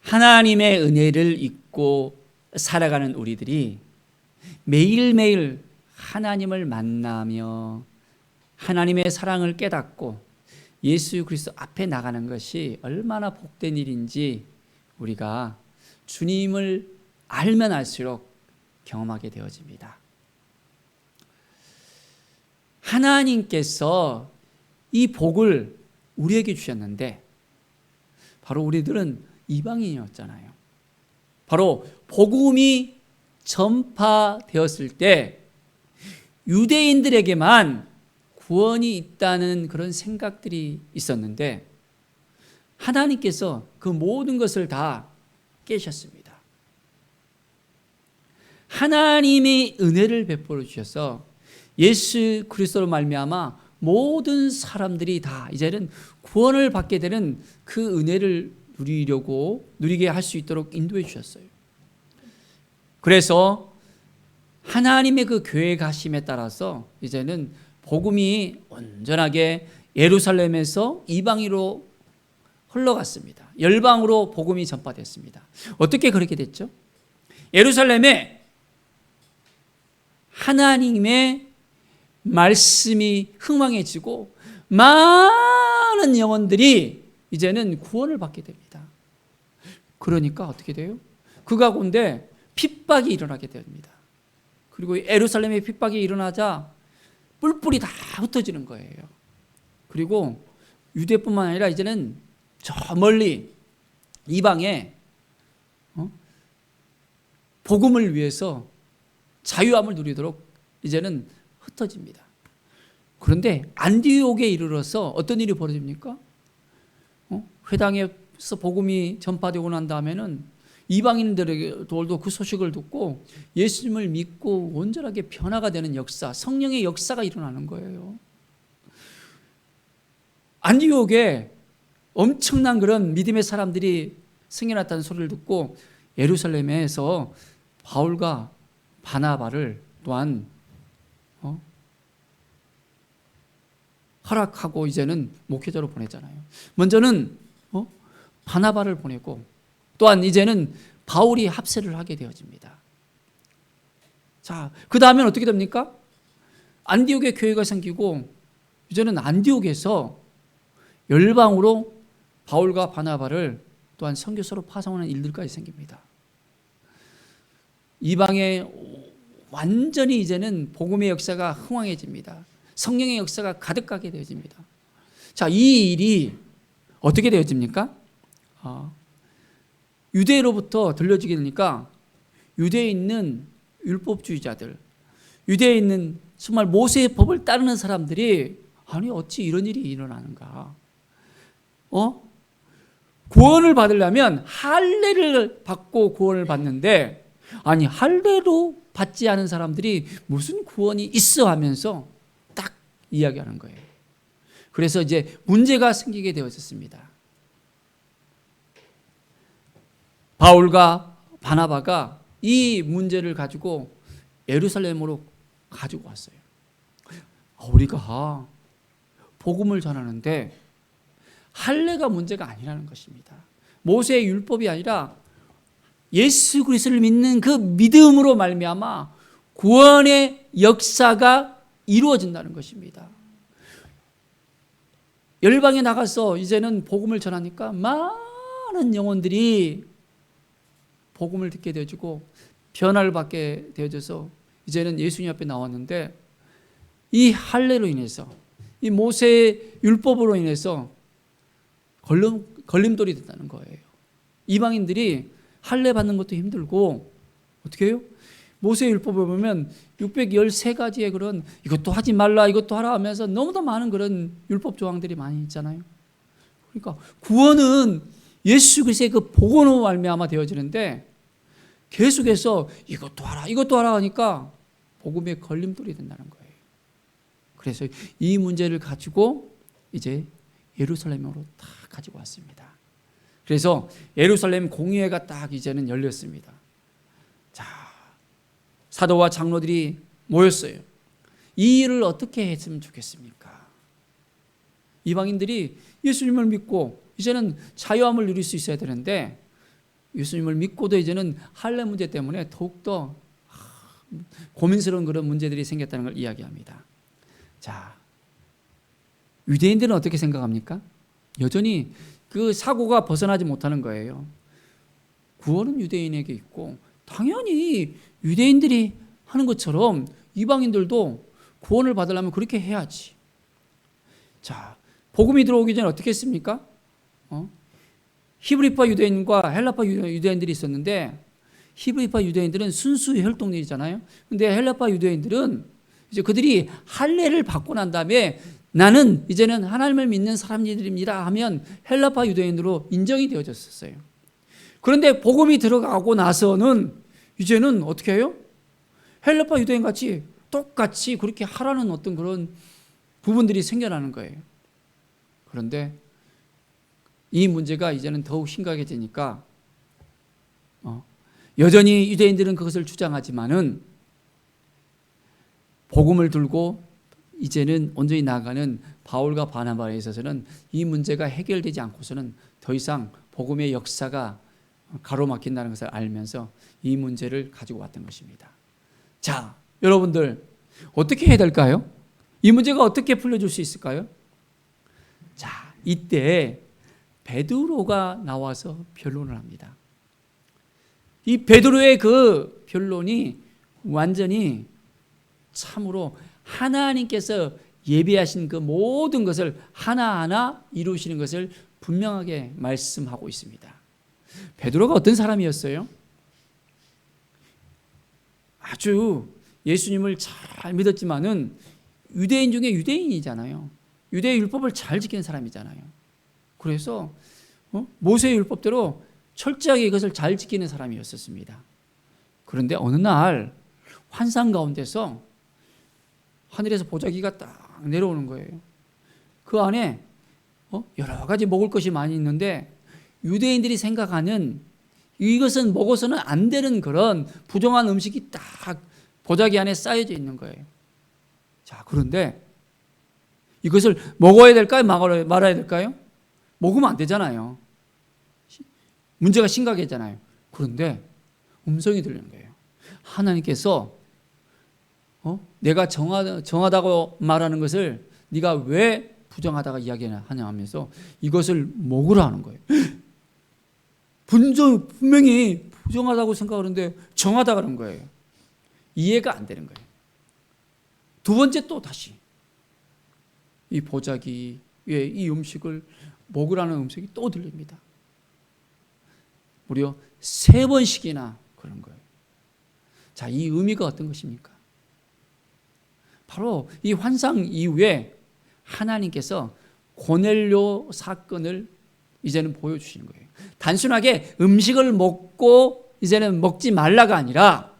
하나님의 은혜를 잊고 살아가는 우리들이 매일매일 하나님을 만나며 하나님의 사랑을 깨닫고 예수 그리스도 앞에 나가는 것이 얼마나 복된 일인지 우리가 주님을 알면 알수록 경험하게 되어집니다. 하나님께서 이 복을 우리에게 주셨는데 바로 우리들은 이방인이었잖아요. 바로 복음이 전파되었을 때 유대인들에게만 구원이 있다는 그런 생각들이 있었는데 하나님께서 그 모든 것을 다 깨셨습니다. 하나님이 은혜를 베풀어 주셔서 예수 그리스도로 말미암아 모든 사람들이 다 이제는 구원을 받게 되는 그 은혜를 누리게 할 수 있도록 인도해 주셨어요. 그래서 하나님의 그 계획하심에 따라서 이제는 복음이 온전하게 예루살렘에서 이방으로 흘러갔습니다. 열방으로 복음이 전파됐습니다. 어떻게 그렇게 됐죠? 예루살렘에 하나님의 말씀이 흥왕해지고 많은 영혼들이 이제는 구원을 받게 됩니다. 그러니까 어떻게 돼요? 그 가운데 핍박이 일어나게 됩니다. 그리고 예루살렘에 핍박이 일어나자 뿔뿔이 다 흩어지는 거예요. 그리고 유대뿐만 아니라 이제는 저 멀리 이방에 복음을 위해서 자유함을 누리도록 이제는 흩어집니다. 그런데 안디옥에 이르러서 어떤 일이 벌어집니까? 회당에서 복음이 전파되고 난 다음에는 이방인들도 그 소식을 듣고 예수님을 믿고 온전하게 변화가 되는 역사, 성령의 역사가 일어나는 거예요. 안디옥에 엄청난 그런 믿음의 사람들이 생겨났다는 소리를 듣고 예루살렘에서 바울과 바나바를 또한 허락하고 이제는 목회자로 보내잖아요. 먼저는 바나바를 보내고 또한 이제는 바울이 합세를 하게 되어집니다. 자, 그 다음엔 어떻게 됩니까? 안디옥에 교회가 생기고 이제는 안디옥에서 열방으로 바울과 바나바를 또한 선교사로 파송하는 일들까지 생깁니다. 이방에 완전히 이제는 복음의 역사가 흥왕해집니다. 성령의 역사가 가득하게 되어집니다. 자, 이 일이 어떻게 되어집니까? 유대로부터 들려지게 되니까 유대에 있는 율법주의자들, 유대에 있는 정말 모세의 법을 따르는 사람들이 아니 어찌 이런 일이 일어나는가? 구원을 받으려면 할례를 받고 구원을 받는데 아니 할례로 받지 않은 사람들이 무슨 구원이 있어 하면서 딱 이야기하는 거예요. 그래서 이제 문제가 생기게 되어졌습니다. 바울과 바나바가 이 문제를 가지고 예루살렘으로 가지고 왔어요. 우리가 복음을 전하는데 할례가 문제가 아니라는 것입니다. 모세의 율법이 아니라 예수 그리스도를 믿는 그 믿음으로 말미암아 구원의 역사가 이루어진다는 것입니다. 열방에 나가서 이제는 복음을 전하니까 많은 영혼들이 복음을 듣게 되어지고 변화를 받게 되어져서 이제는 예수님 앞에 나왔는데 이 할례로 인해서 이 모세의 율법으로 인해서 걸림돌이 된다는 거예요. 이방인들이 할례 받는 것도 힘들고 어떻게 해요? 모세의 율법을 보면 613가지의 그런 이것도 하지 말라 이것도 하라 하면서 너무도 많은 그런 율법 조항들이 많이 있잖아요. 그러니까 구원은 예수 그리스도의 그 복음으로 말미암아 되어지는데 계속해서 이것도 하라 하니까 복음의 걸림돌이 된다는 거예요. 그래서 이 문제를 가지고 이제 예루살렘으로 다 가지고 왔습니다. 그래서 예루살렘 공의회가 딱 이제는 열렸습니다. 자, 사도와 장로들이 모였어요. 이 일을 어떻게 했으면 좋겠습니까? 이방인들이 예수님을 믿고 이제는 자유함을 누릴 수 있어야 되는데 예수님을 믿고도 이제는 할례 문제 때문에 더욱더 고민스러운 그런 문제들이 생겼다는 걸 이야기합니다. 자, 유대인들은 어떻게 생각합니까? 여전히 그 사고가 벗어나지 못하는 거예요. 구원은 유대인에게 있고 당연히 유대인들이 하는 것처럼 이방인들도 구원을 받으려면 그렇게 해야지. 자, 복음이 들어오기 전에 어떻게 했습니까? 히브리파 유대인과 헬라파 유대인들이 있었는데 히브리파 유대인들은 순수 혈통이잖아요. 근데 헬라파 유대인들은 이제 그들이 할례를 받고 난 다음에 나는 이제는 하나님을 믿는 사람들입니다 하면 헬라파 유대인으로 인정이 되어졌었어요. 그런데 복음이 들어가고 나서는 이제는 어떻게 해요? 헬라파 유대인 같이 똑같이 그렇게 하라는 어떤 그런 부분들이 생겨나는 거예요. 그런데 이 문제가 이제는 더욱 심각해지니까 여전히 유대인들은 그것을 주장하지만은 복음을 들고 이제는 온전히 나아가는 바울과 바나바에 있어서는 이 문제가 해결되지 않고서는 더 이상 복음의 역사가 가로막힌다는 것을 알면서 이 문제를 가지고 왔던 것입니다. 자, 여러분들 어떻게 해야 될까요? 이 문제가 어떻게 풀려줄 수 있을까요? 자, 이때 베드로가 나와서 변론을 합니다. 이 베드로의 그 변론이 완전히 참으로 하나님께서 예비하신 그 모든 것을 하나하나 이루시는 것을 분명하게 말씀하고 있습니다. 베드로가 어떤 사람이었어요? 아주 예수님을 잘 믿었지만은 유대인 중에 유대인이잖아요. 유대의 율법을 잘 지키는 사람이잖아요. 그래서 모세의 율법대로 철저하게 이것을 잘 지키는 사람이었습니다. 그런데 어느 날 환상 가운데서 하늘에서 보자기가 딱 내려오는 거예요. 그 안에 여러 가지 먹을 것이 많이 있는데 유대인들이 생각하는 이것은 먹어서는 안 되는 그런 부정한 음식이 딱 보자기 안에 쌓여져 있는 거예요. 자, 그런데 이것을 먹어야 될까요? 말아야 될까요? 먹으면 안 되잖아요. 문제가 심각했잖아요. 그런데 음성이 들리는 거예요. 하나님께서 내가 정하다고 말하는 것을 네가 왜 부정하다가 이야기하냐 하면서 이것을 먹으라 하는 거예요. 분명히 부정하다고 생각하는데 정하다 그런 거예요. 이해가 안 되는 거예요. 두 번째 또 다시 이 보자기 위에 이 음식을 먹으라는 음성이 또 들립니다. 무려 3번씩이나 그런 거예요. 자, 이 의미가 어떤 것입니까? 바로 이 환상 이후에 하나님께서 고넬료 사건을 이제는 보여주시는 거예요. 단순하게 음식을 먹고 이제는 먹지 말라가 아니라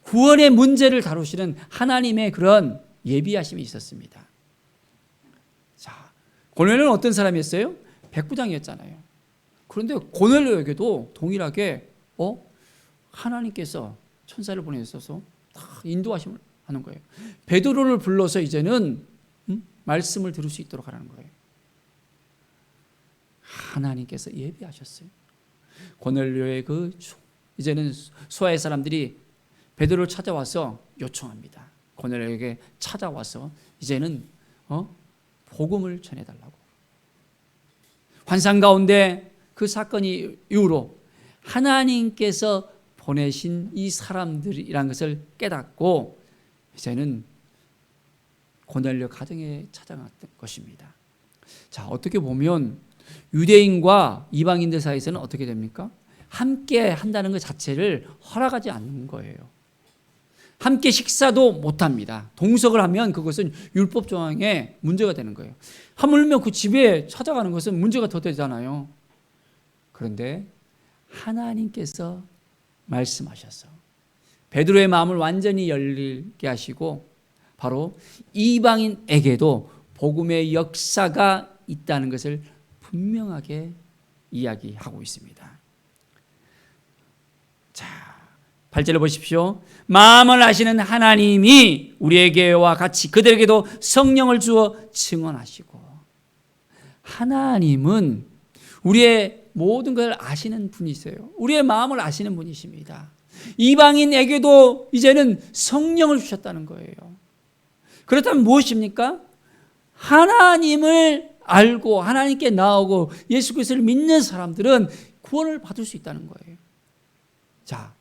구원의 문제를 다루시는 하나님의 그런 예비하심이 있었습니다. 자, 고넬료는 어떤 사람이었어요? 백부장이었잖아요. 그런데 고넬료에게도 동일하게 하나님께서 천사를 보내셔서 인도하심을 하는 거예요. 베드로를 불러서 이제는 말씀을 들을 수 있도록 하라는 거예요. 하나님께서 예비하셨어요. 고넬료의 이제는 소아의 사람들이 베드로를 찾아와서 요청합니다. 고넬료에게 찾아와서 이제는 복음을 전해달라고. 환상 가운데 그 사건이 이후로 하나님께서 보내신 이 사람들이라는 것을 깨닫고 이제는 고넬료 가정에 찾아갔던 것입니다. 자, 어떻게 보면 유대인과 이방인들 사이에서는 어떻게 됩니까? 함께 한다는 것 자체를 허락하지 않는 거예요. 함께 식사도 못합니다. 동석을 하면 그것은 율법 조항에 문제가 되는 거예요. 하물며 그 집에 찾아가는 것은 문제가 더 되잖아요. 그런데 하나님께서 말씀하셔서 베드로의 마음을 완전히 열리게 하시고 바로 이방인에게도 복음의 역사가 있다는 것을 분명하게 이야기하고 있습니다. 자, 8절을 보십시오. 마음을 아시는 하나님이 우리에게와 같이 그들에게도 성령을 주어 증언하시고, 하나님은 우리의 모든 걸 아시는 분이세요. 우리의 마음을 아시는 분이십니다. 이방인에게도 이제는 성령을 주셨다는 거예요. 그렇다면 무엇입니까? 하나님을 알고 하나님께 나오고 예수 그리스도를 믿는 사람들은 구원을 받을 수 있다는 거예요. 자,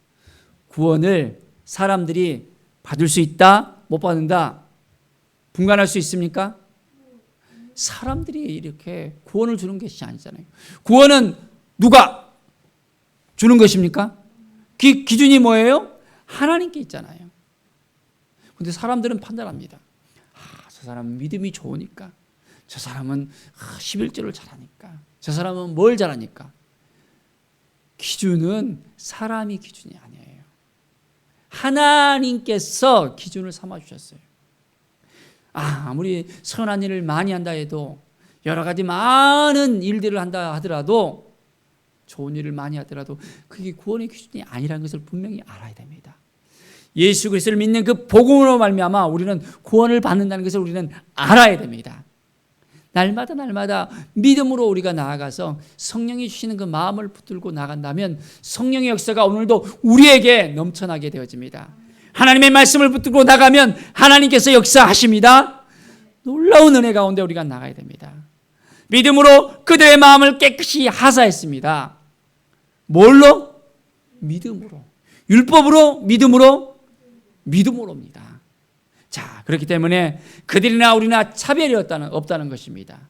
구원을 사람들이 받을 수 있다? 못 받는다? 분간할 수 있습니까? 사람들이 이렇게 구원을 주는 것이 아니잖아요. 구원은 누가 주는 것입니까? 기준이 뭐예요? 하나님께 있잖아요. 그런데 사람들은 판단합니다. 저 사람은 믿음이 좋으니까, 저 사람은 11조를 잘하니까, 저 사람은 뭘 잘하니까. 기준은 사람이 기준이 아니에요. 하나님께서 기준을 삼아주셨어요. 아무리 선한 일을 많이 한다 해도, 여러 가지 많은 일들을 한다 하더라도, 좋은 일을 많이 하더라도 그게 구원의 기준이 아니라는 것을 분명히 알아야 됩니다. 예수 그리스도를 믿는 그 복음으로 말미암아 우리는 구원을 받는다는 것을 우리는 알아야 됩니다. 날마다 믿음으로 우리가 나아가서 성령이 주시는 그 마음을 붙들고 나간다면 성령의 역사가 오늘도 우리에게 넘쳐나게 되어집니다. 하나님의 말씀을 붙들고 나가면 하나님께서 역사하십니다. 놀라운 은혜 가운데 우리가 나가야 됩니다. 믿음으로 그들의 마음을 깨끗이 하사했습니다. 뭘로? 믿음으로. 율법으로? 믿음으로입니다. 자, 그렇기 때문에 그들이나 우리나 차별이 없다는 것입니다.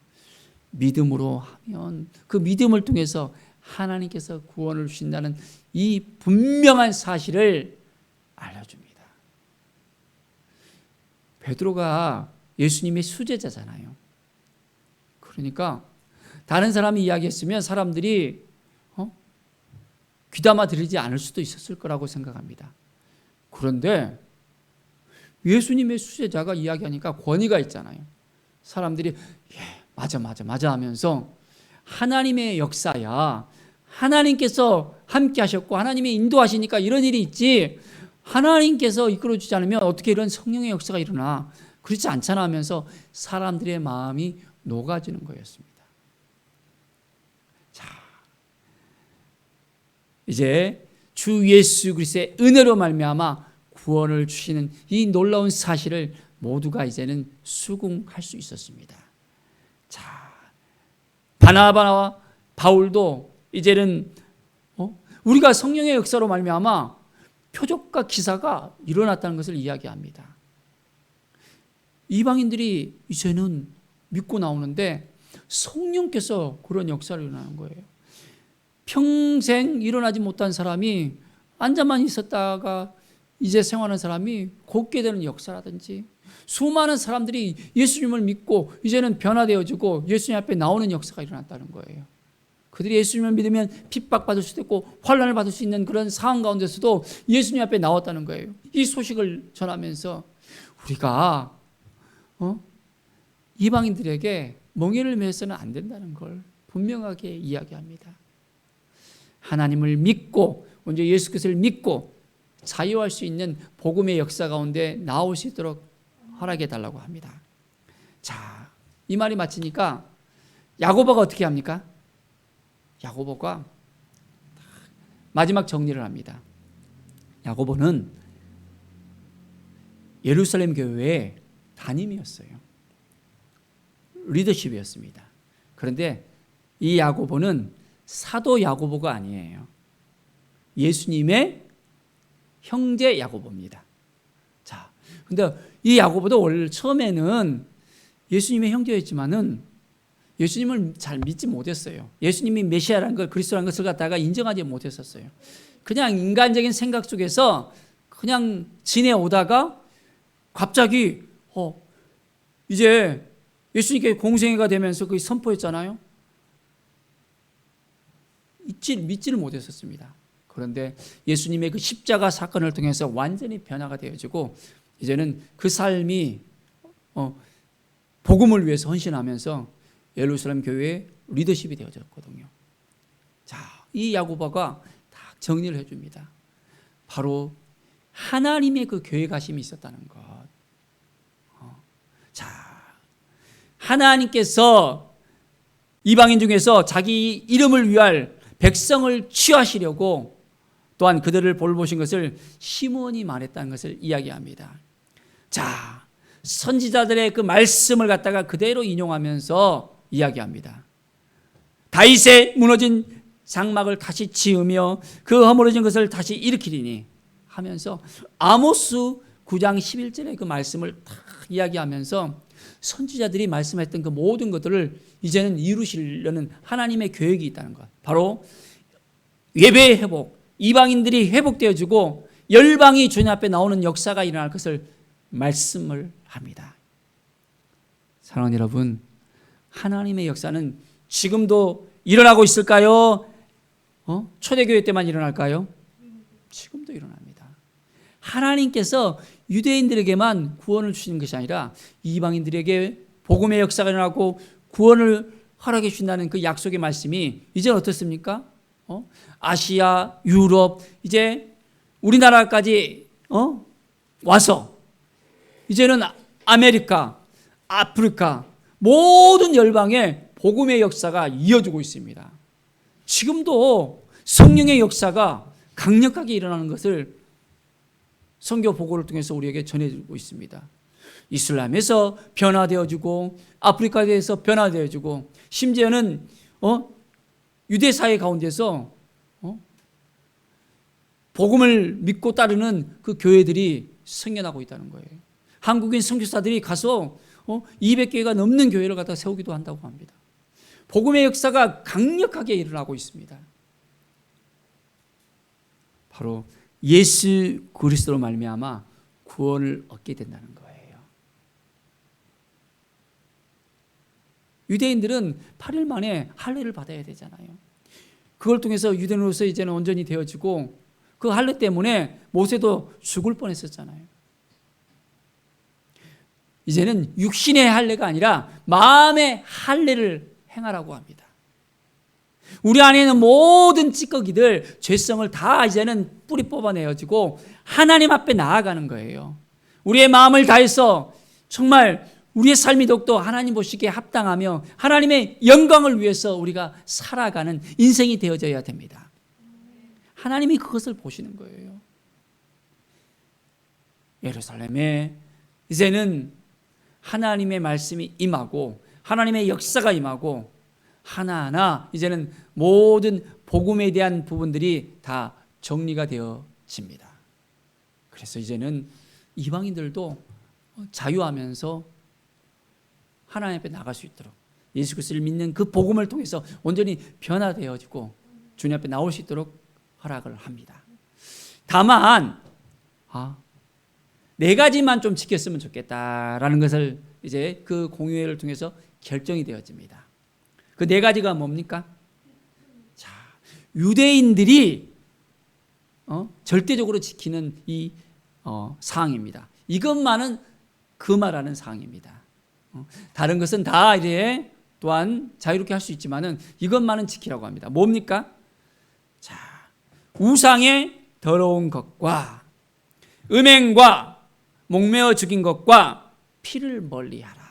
믿음으로 하면 그 믿음을 통해서 하나님께서 구원을 주신다는 이 분명한 사실을 알려줍니다. 베드로가 예수님의 수제자잖아요. 그러니까 다른 사람이 이야기했으면 사람들이 귀담아 들으지 않을 수도 있었을 거라고 생각합니다. 그런데 예수님의 수제자가 이야기하니까 권위가 있잖아요. 사람들이 맞아 하면서 하나님의 역사야, 하나님께서 함께 하셨고 하나님이 인도하시니까 이런 일이 있지, 하나님께서 이끌어주지 않으면 어떻게 이런 성령의 역사가 일어나, 그렇지 않잖아 하면서 사람들의 마음이 녹아지는 거였습니다. 자, 이제 주 예수 그리스도의 은혜로 말미암아 구원을 주시는 이 놀라운 사실을 모두가 이제는 수긍할 수 있었습니다. 자, 바나바와 바울도 이제는 우리가 성령의 역사로 말미암아 표적과 기사가 일어났다는 것을 이야기합니다. 이방인들이 이제는 믿고 나오는데 성령께서 그런 역사를 일어나는 거예요. 평생 일어나지 못한 사람이 앉아만 있었다가 이제 생활하는 사람이 걷게 되는 역사라든지, 수많은 사람들이 예수님을 믿고 이제는 변화되어지고 예수님 앞에 나오는 역사가 일어났다는 거예요. 그들이 예수님을 믿으면 핍박받을 수도 있고 환난을 받을 수 있는 그런 상황 가운데서도 예수님 앞에 나왔다는 거예요. 이 소식을 전하면서 우리가 이방인들에게 멍에를 매서는 안 된다는 걸 분명하게 이야기합니다. 하나님을 믿고 먼저 예수 그리스도를 믿고 자유할 수 있는 복음의 역사 가운데 나올 수 있도록 허락해 달라고 합니다. 자, 이 말이 마치니까 야고보가 어떻게 합니까? 야고보가 마지막 정리를 합니다. 야고보는 예루살렘 교회의 담임이었어요. 리더십이었습니다. 그런데 이 야고보는 사도 야고보가 아니에요. 예수님의 형제 야고보입니다. 자, 근데 이 야고보도 원래 처음에는 예수님의 형제였지만은 예수님을 잘 믿지 못했어요. 예수님이 메시아라는 걸, 그리스도라는 것을 갖다가 인정하지 못했었어요. 그냥 인간적인 생각 속에서 그냥 지내오다가 갑자기 이제 예수님께 공생애가 되면서 그 선포했잖아요. 믿지를 못했었습니다. 그런데 예수님의 그 십자가 사건을 통해서 완전히 변화가 되어지고 이제는 그 삶이 복음을 위해서 헌신하면서 예루살렘 교회의 리더십이 되어졌거든요. 자, 이 야고보가 딱 정리를 해줍니다. 바로 하나님의 그 교회 가심이 있었다는 것. 자, 하나님께서 이방인 중에서 자기 이름을 위할 백성을 취하시려고 또한 그들을 볼보신 것을 시므온이 말했다는 것을 이야기합니다. 자, 선지자들의 그 말씀을 갖다가 그대로 인용하면서 이야기합니다. 다윗의 무너진 장막을 다시 지으며 그 허물어진 것을 다시 일으키리니 하면서 아모스 9장 11절의 그 말씀을 다 이야기하면서 선지자들이 말씀했던 그 모든 것들을 이제는 이루시려는 하나님의 계획이 있다는 것. 바로 예배의 회복, 이방인들이 회복되어지고 열방이 주님 앞에 나오는 역사가 일어날 것을 말씀을 합니다. 사랑하는 여러분, 하나님의 역사는 지금도 일어나고 있을까요? 초대교회 때만 일어날까요? 지금도 일어납니다. 하나님께서 유대인들에게만 구원을 주시는 것이 아니라 이방인들에게 복음의 역사가 일어나고 구원을 허락해 주신다는 그 약속의 말씀이 이제는 어떻습니까? 아시아, 유럽, 이제 우리나라까지 와서 이제는 아메리카, 아프리카 모든 열방에 복음의 역사가 이어지고 있습니다. 지금도 성령의 역사가 강력하게 일어나는 것을 선교 보고를 통해서 우리에게 전해주고 있습니다. 이슬람에서 변화되어지고 아프리카에서 변화되어지고 심지어는 유대 사회 가운데서 복음을 믿고 따르는 그 교회들이 생겨나고 있다는 거예요. 한국인 선교사들이 가서 200개가 넘는 교회를 갖다 세우기도 한다고 합니다. 복음의 역사가 강력하게 일어나고 있습니다. 바로 예수 그리스도로 말미암아 구원을 얻게 된다는 거예요. 유대인들은 8일 만에 할례를 받아야 되잖아요. 그걸 통해서 유대인으로서 이제는 온전히 되어지고 그 할례 때문에 모세도 죽을 뻔했었잖아요. 이제는 육신의 할례가 아니라 마음의 할례를 행하라고 합니다. 우리 안에 있는 모든 찌꺼기들, 죄성을 다 이제는 뿌리 뽑아내어지고 하나님 앞에 나아가는 거예요. 우리의 마음을 다해서 정말 우리의 삶이 더욱더 하나님 보시기에 합당하며 하나님의 영광을 위해서 우리가 살아가는 인생이 되어져야 됩니다. 하나님이 그것을 보시는 거예요. 예루살렘에 이제는 하나님의 말씀이 임하고 하나님의 역사가 임하고 하나하나 이제는 모든 복음에 대한 부분들이 다 정리가 되어집니다. 그래서 이제는 이방인들도 자유하면서 하나님 앞에 나갈 수 있도록 예수 그리스도를 믿는 그 복음을 통해서 온전히 변화되어지고 주님 앞에 나올 수 있도록 허락을 합니다. 다만 4가지만 좀 지켰으면 좋겠다라는 것을 이제 그 공유회를 통해서 결정이 되어집니다. 그 4가지가 뭡니까? 자, 유대인들이 절대적으로 지키는 이 사항입니다. 이것만은 금하라는 사항입니다. 다른 것은 다 이제 또한 자유롭게 할 수 있지만은 이것만은 지키라고 합니다. 뭡니까? 자, 우상의 더러운 것과 음행과 목매어 죽인 것과 피를 멀리하라.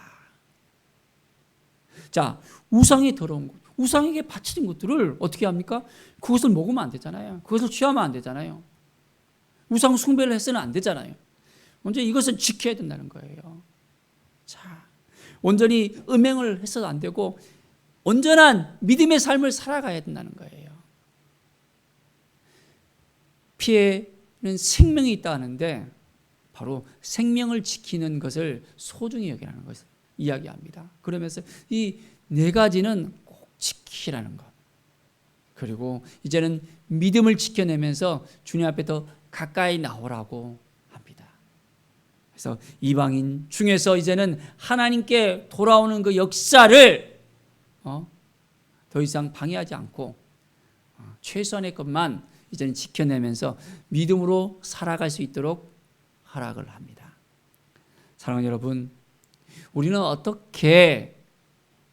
자, 우상의 더러운 것, 우상에게 바쳐진 것들을 어떻게 합니까? 그것을 먹으면 안 되잖아요. 그것을 취하면 안 되잖아요. 우상 숭배를 해서는 안 되잖아요. 먼저 이것은 지켜야 된다는 거예요. 자, 온전히 음행을 해서도 안 되고 온전한 믿음의 삶을 살아가야 된다는 거예요. 피에는 생명이 있다 하는데 바로 생명을 지키는 것을 소중히 여기라는 것을 이야기합니다. 그러면서 이 4가지는 꼭 지키라는 것. 그리고 이제는 믿음을 지켜내면서 주님 앞에 더 가까이 나오라고 합니다. 그래서 이방인 중에서 이제는 하나님께 돌아오는 그 역사를 더 이상 방해하지 않고 최소한의 것만 이제는 지켜내면서 믿음으로 살아갈 수 있도록 허락을 합니다. 사랑하는 여러분, 우리는 어떻게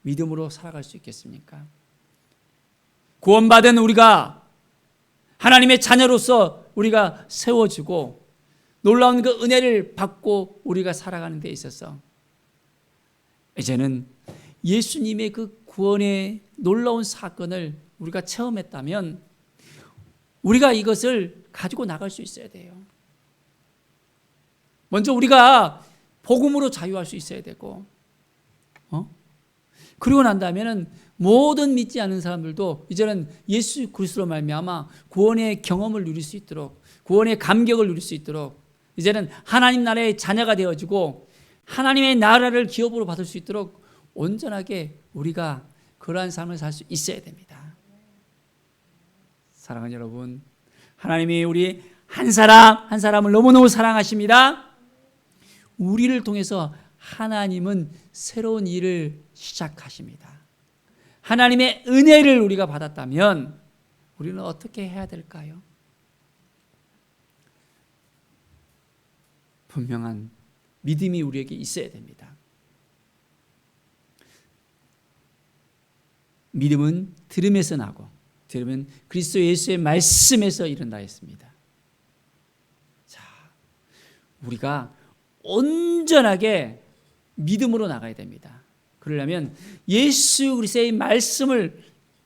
믿음으로 살아갈 수 있겠습니까? 구원받은 우리가 하나님의 자녀로서 우리가 세워지고 놀라운 그 은혜를 받고 우리가 살아가는 데 있어서 이제는 예수님의 그 구원의 놀라운 사건을 우리가 체험했다면 우리가 이것을 가지고 나갈 수 있어야 돼요. 먼저 우리가 복음으로 자유할 수 있어야 되고, 그리고 난 다음에는 모든 믿지 않는 사람들도 이제는 예수 그리스도로 말미암아 구원의 경험을 누릴 수 있도록, 구원의 감격을 누릴 수 있도록, 이제는 하나님 나라의 자녀가 되어지고 하나님의 나라를 기업으로 받을 수 있도록 온전하게 우리가 그러한 삶을 살 수 있어야 됩니다. 사랑하는 여러분, 하나님이 우리 한 사람 한 사람을 너무너무 사랑하십니다. 우리를 통해서 하나님은 새로운 일을 시작하십니다. 하나님의 은혜를 우리가 받았다면 우리는 어떻게 해야 될까요? 분명한 믿음이 우리에게 있어야 됩니다. 믿음은 들음에서 나고, 들음은 그리스도 예수의 말씀에서 이른다 했습니다. 자, 우리가 온전하게 믿음으로 나가야 됩니다. 그러려면 예수 그리스도의 말씀을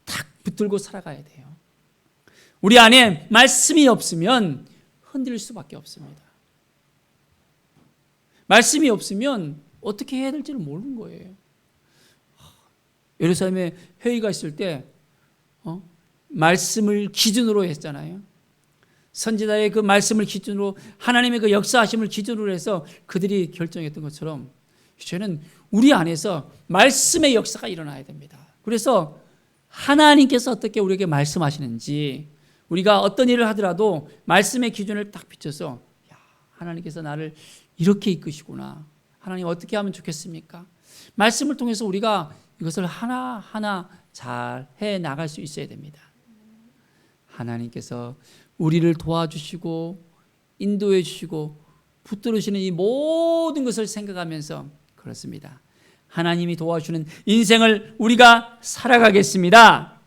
탁 붙들고 살아가야 돼요. 우리 안에 말씀이 없으면 흔들릴 수밖에 없습니다. 말씀이 없으면 어떻게 해야 될지를 모르는 거예요. 예루살렘에 회의가 있을 때 말씀을 기준으로 했잖아요. 선지자의 그 말씀을 기준으로, 하나님의 그 역사하심을 기준으로 해서 그들이 결정했던 것처럼 이제는 우리 안에서 말씀의 역사가 일어나야 됩니다. 그래서 하나님께서 어떻게 우리에게 말씀하시는지, 우리가 어떤 일을 하더라도 말씀의 기준을 딱 비춰서, 야, 하나님께서 나를 이렇게 이끄시구나, 하나님 어떻게 하면 좋겠습니까? 말씀을 통해서 우리가 이것을 하나하나 잘 해 나갈 수 있어야 됩니다. 하나님께서 우리를 도와주시고 인도해 주시고 붙들으시는 이 모든 것을 생각하면서, 그렇습니다, 하나님이 도와주는 인생을 우리가 살아가겠습니다.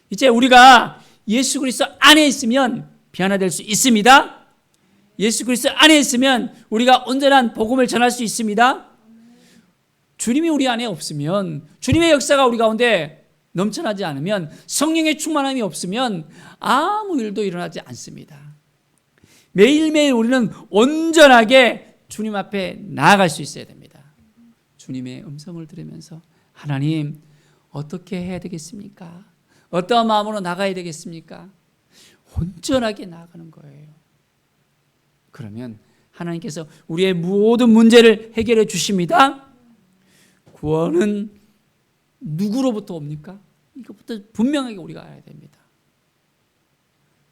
이제 우리가 예수 그리스도 안에 있으면 변화될 수 있습니다. 예수 그리스도 안에 있으면 우리가 온전한 복음을 전할 수 있습니다. 주님이 우리 안에 없으면, 주님의 역사가 우리 가운데 넘쳐나지 않으면, 성령의 충만함이 없으면 아무 일도 일어나지 않습니다. 매일매일 우리는 온전하게 주님 앞에 나아갈 수 있어야 됩니다. 주님의 음성을 들으면서, 하나님 어떻게 해야 되겠습니까? 어떠한 마음으로 나가야 되겠습니까? 온전하게 나아가는 거예요. 그러면 하나님께서 우리의 모든 문제를 해결해 주십니다. 구원은 누구로부터 옵니까? 이것부터 분명하게 우리가 알아야 됩니다.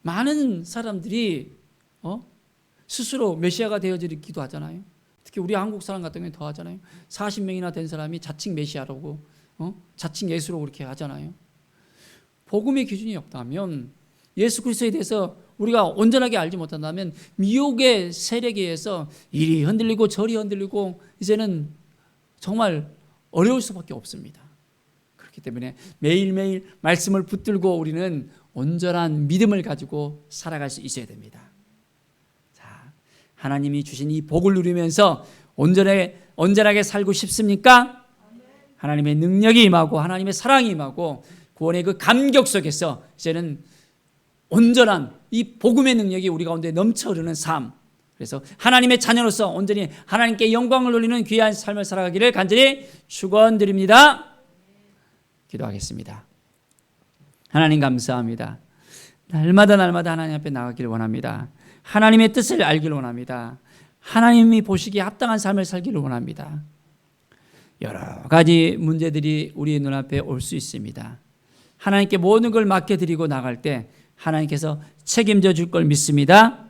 많은 사람들이 스스로 메시아가 되어지기도 기도하잖아요. 특히 우리 한국 사람 같은 경우는 더 하잖아요. 40명이나 된 사람이 자칭 메시아라고, 자칭 예수로 그렇게 하잖아요. 복음의 기준이 없다면, 예수 그리스도에 대해서 우리가 온전하게 알지 못한다면 미혹의 세력에 의해서 이리 흔들리고 저리 흔들리고 이제는 정말 어려울 수밖에 없습니다. 그렇기 때문에 매일매일 말씀을 붙들고 우리는 온전한 믿음을 가지고 살아갈 수 있어야 됩니다. 자, 하나님이 주신 이 복을 누리면서 온전하게 살고 싶습니까? 하나님의 능력이 임하고 하나님의 사랑이 임하고 구원의 그 감격 속에서 이제는 온전한 이 복음의 능력이 우리 가운데 넘쳐 흐르는 삶, 그래서 하나님의 자녀로서 온전히 하나님께 영광을 돌리는 귀한 삶을 살아가기를 간절히 축원드립니다. 기도하겠습니다. 하나님 감사합니다. 날마다 하나님 앞에 나가기를 원합니다. 하나님의 뜻을 알기를 원합니다. 하나님이 보시기에 합당한 삶을 살기를 원합니다. 여러 가지 문제들이 우리 눈앞에 올 수 있습니다. 하나님께 모든 걸 맡겨드리고 나갈 때 하나님께서 책임져 줄 걸 믿습니다.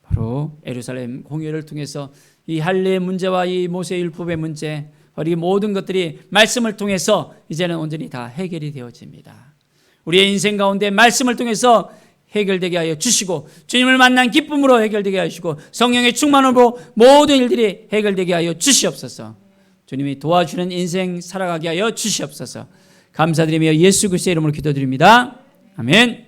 바로 예루살렘 공회를 통해서 이 할례의 문제와 이 모세율법의 문제, 이 모든 것들이 말씀을 통해서 이제는 온전히 다 해결이 되어집니다. 우리의 인생 가운데 말씀을 통해서 해결되게 하여 주시고, 주님을 만난 기쁨으로 해결되게 하시고, 성령의 충만으로 모든 일들이 해결되게 하여 주시옵소서. 주님이 도와주는 인생 살아가게 하여 주시옵소서. 감사드리며 예수 그리스도의 이름으로 기도드립니다. 아멘.